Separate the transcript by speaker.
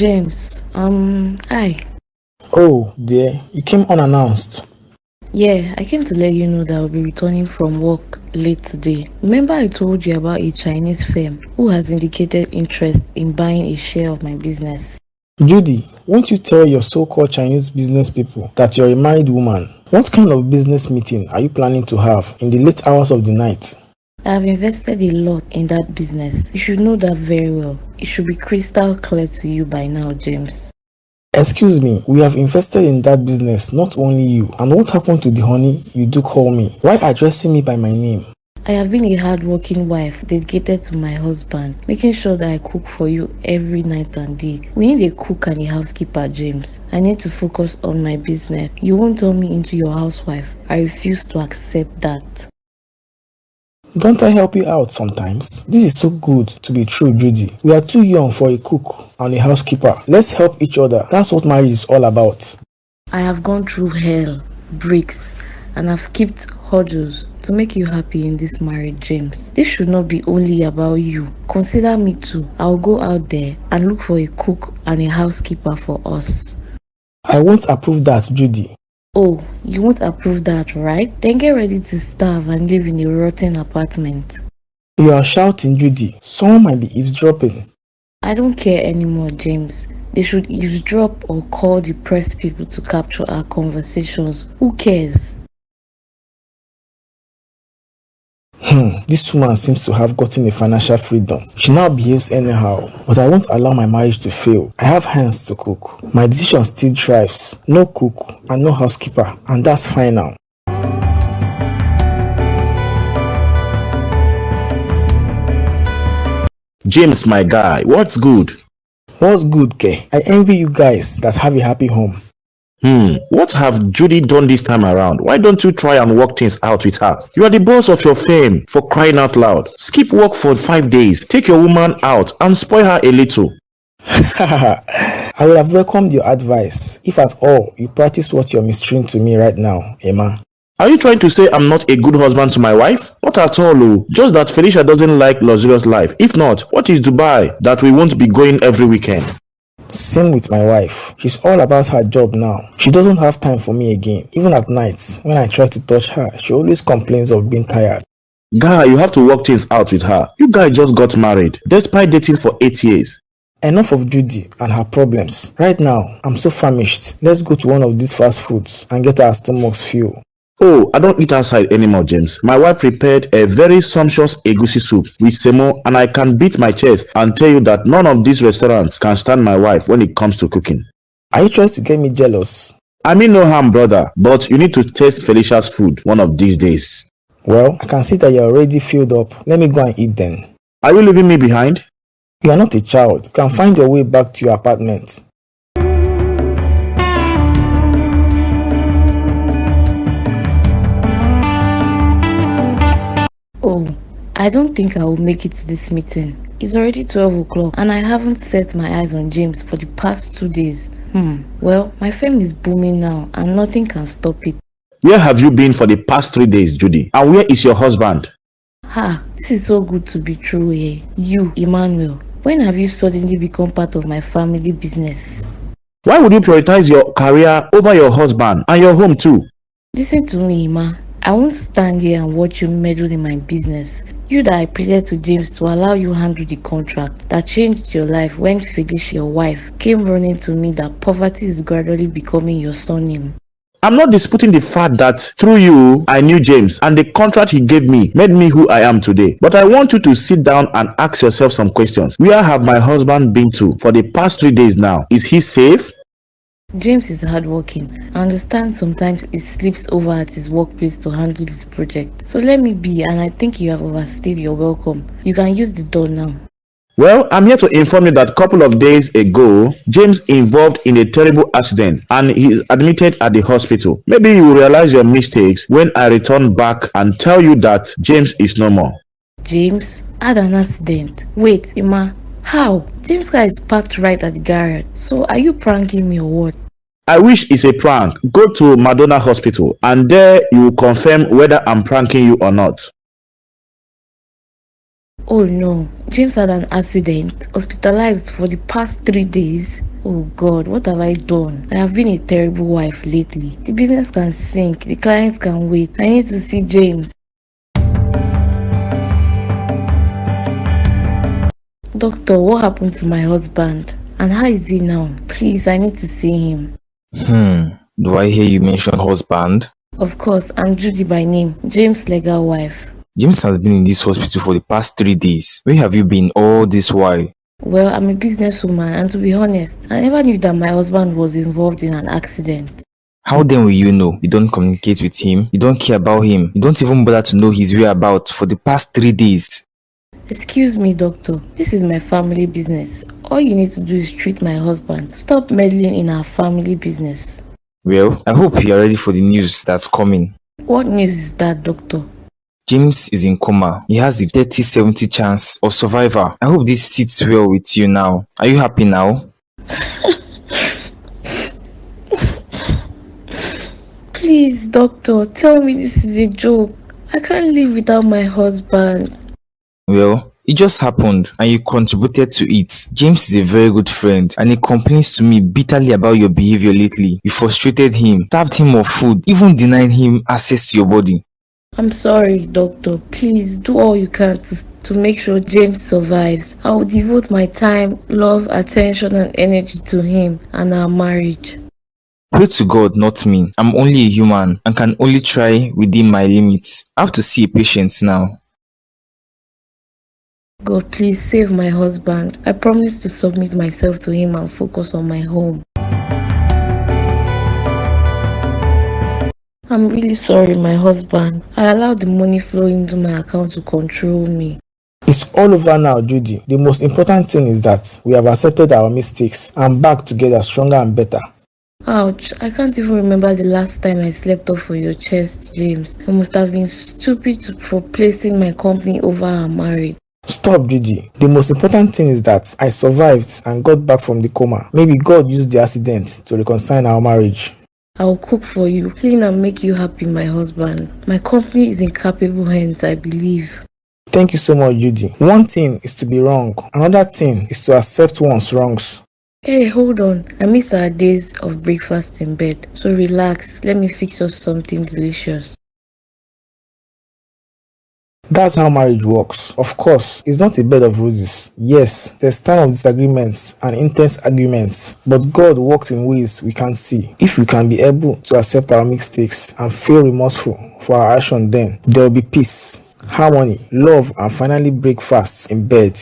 Speaker 1: James, hi.
Speaker 2: Oh, dear, you came unannounced.
Speaker 1: Yeah, I came to let you know that I'll be returning from work late today. Remember I told you about a Chinese firm who has indicated interest in buying a share of my business?
Speaker 2: Judy, won't you tell your so-called Chinese business people that you're a married woman? What kind of business meeting are you planning to have in the late hours of the night?
Speaker 1: I have invested a lot in that business. You should know that very well. It should be crystal clear to you by now, James.
Speaker 2: Excuse me, we have invested in that business, not only you. And what happened to the honey you do call me? Why addressing me by my name?
Speaker 1: I have been a hard-working wife dedicated to my husband, making sure that I cook for you every night and day. We need a cook and a housekeeper, James. I need to focus on my business. You won't turn me into your housewife. I refuse to accept that.
Speaker 2: Don't I help you out sometimes? This is so good to be true, Judy. We are too young for a cook and a housekeeper. Let's help each other. That's what marriage is all about.
Speaker 1: I have gone through hell, bricks, and I've skipped hurdles to make you happy in this marriage, James. This should not be only about you. Consider me too. I'll go out there and look for a cook and a housekeeper for us.
Speaker 2: I won't approve that, Judy.
Speaker 1: Oh, you won't approve that, right? Then get ready to starve and live in a rotten apartment.
Speaker 2: You are shouting, Judy. Someone might be eavesdropping.
Speaker 1: I don't care anymore, James. They should eavesdrop or call the press people to capture our conversations. Who cares?
Speaker 2: This woman seems to have gotten a financial freedom. She now behaves anyhow, but I won't allow my marriage to fail. I have hands to cook. My decision still thrives. No cook and no housekeeper, and that's fine now.
Speaker 3: James, my guy, what's good?
Speaker 2: What's good, Ke? I envy you guys that have a happy home.
Speaker 3: What have Judy done this time around? Why don't you try and work things out with her? You are the boss of your firm, for crying out loud. Skip work for 5 days, take your woman out and spoil her a little.
Speaker 2: I would have welcomed your advice, if at all you practice what you're ministering to me right now, Emma.
Speaker 3: Are you trying to say I'm not a good husband to my wife? Not at all, oh. Just that Felicia doesn't like luxurious life. If not, what is Dubai that we won't be going every weekend?
Speaker 2: Same with my wife. She's all about her job now. She doesn't have time for me again. Even at night, when I try to touch her, she always complains of being tired.
Speaker 3: Guy, you have to work things out with her. You guys just got married, despite dating for 8 years.
Speaker 2: Enough of Judy and her problems. Right now, I'm so famished. Let's go to one of these fast foods and get our stomachs fuel.
Speaker 3: Oh, I don't eat outside anymore, James. My wife prepared a very sumptuous egusi soup with semo, and I can beat my chest and tell you that none of these restaurants can stand my wife when it comes to cooking.
Speaker 2: Are you trying to get me jealous?
Speaker 3: I mean no harm, brother, but you need to taste Felicia's food one of these days.
Speaker 2: Well, I can see that you're already filled up. Let me go and eat then.
Speaker 3: Are you leaving me behind?
Speaker 2: You are not a child. You can find your way back to your apartment.
Speaker 1: Oh, I don't think I will make it to this meeting. It's already 12 o'clock and I haven't set my eyes on James for the past 2 days. Well, my firm is booming now and nothing can stop it.
Speaker 3: Where have you been for the past 3 days, Judy? And where is your husband?
Speaker 1: This is so good to be true here. You, Emmanuel, when have you suddenly become part of my family business?
Speaker 3: Why would you prioritize your career over your husband and your home too?
Speaker 1: Listen to me, Emma. I won't stand here and watch you meddle in my business. You that I pleaded to James to allow you handle the contract that changed your life when Felicia, your wife, came running to me that poverty is gradually becoming your surname.
Speaker 3: I'm not disputing the fact that through you, I knew James and the contract he gave me made me who I am today. But I want you to sit down and ask yourself some questions. Where have my husband been to for the past 3 days now? Is he safe?
Speaker 1: James is hardworking. I understand sometimes he sleeps over at his workplace to handle this project. So let me be, and I think you have overstayed your welcome. You can use the door now.
Speaker 3: Well, I'm here to inform you that a couple of days ago, James involved in a terrible accident and he is admitted at the hospital. Maybe you will realize your mistakes when I return back and tell you that James is no more.
Speaker 1: James had an accident. Wait, Emma, how? James' car is parked right at the garage. So are you pranking me or what?
Speaker 3: I wish it's a prank. Go to Madonna Hospital and there you will confirm whether I'm pranking you or not.
Speaker 1: Oh no, James had an accident, hospitalized for the past 3 days. Oh God, what have I done? I have been a terrible wife lately. The business can sink, the clients can wait. I need to see James. Doctor, what happened to my husband? And how is he now? Please, I need to see him.
Speaker 4: Do I hear you mention husband?
Speaker 1: Of course, I'm Judy by name, James' legal wife.
Speaker 4: James has been in this hospital for the past 3 days. Where have you been all this while?
Speaker 1: Well, I'm a businesswoman, and to be honest, I never knew that my husband was involved in an accident.
Speaker 4: How then will you know? You don't communicate with him, you don't care about him, you don't even bother to know his whereabouts for the past 3 days.
Speaker 1: Excuse me, doctor. This is my family business. All you need to do is treat my husband. Stop meddling in our family business.
Speaker 4: Well, I hope you are ready for the news that's coming.
Speaker 1: What news is that, doctor?
Speaker 4: James is in coma. He has a 30-70 chance of survival. I hope this sits well with you now. Are you happy now?
Speaker 1: Please, doctor, tell me this is a joke. I can't live without my husband.
Speaker 4: Well, it just happened and you contributed to it. James is a very good friend and he complains to me bitterly about your behavior lately. You frustrated him, starved him of food, even denied him access to your body.
Speaker 1: I'm sorry, doctor. Please do all you can to make sure James survives. I will devote my time, love, attention, and energy to him and our marriage.
Speaker 4: Pray to God, not me. I'm only a human and can only try within my limits. I have to see a patient now.
Speaker 1: God, please save my husband. I promise to submit myself to him and focus on my home. I'm really sorry, my husband. I allowed the money flowing into my account to control me.
Speaker 2: It's all over now, Judy. The most important thing is that we have accepted our mistakes and back together stronger and better.
Speaker 1: Ouch, I can't even remember the last time I slept off for your chest, James. I must have been stupid for placing my company over our marriage.
Speaker 2: Stop, Judy. The most important thing is that I survived and got back from the coma. Maybe God used the accident to reconcile our marriage.
Speaker 1: I'll cook for you, clean and make you happy, my husband. My company is in capable hands, I believe.
Speaker 2: Thank you so much, Judy. One thing is to be wrong. Another thing is to accept one's wrongs.
Speaker 1: Hey, hold on. I miss our days of breakfast in bed. So relax. Let me fix us something delicious.
Speaker 2: That's how marriage works. Of course, it's not a bed of roses. Yes, there's time of disagreements and intense arguments, but God works in ways we can't see. If we can be able to accept our mistakes and feel remorseful for our action, then there will be peace, harmony, love, and finally break fast in bed.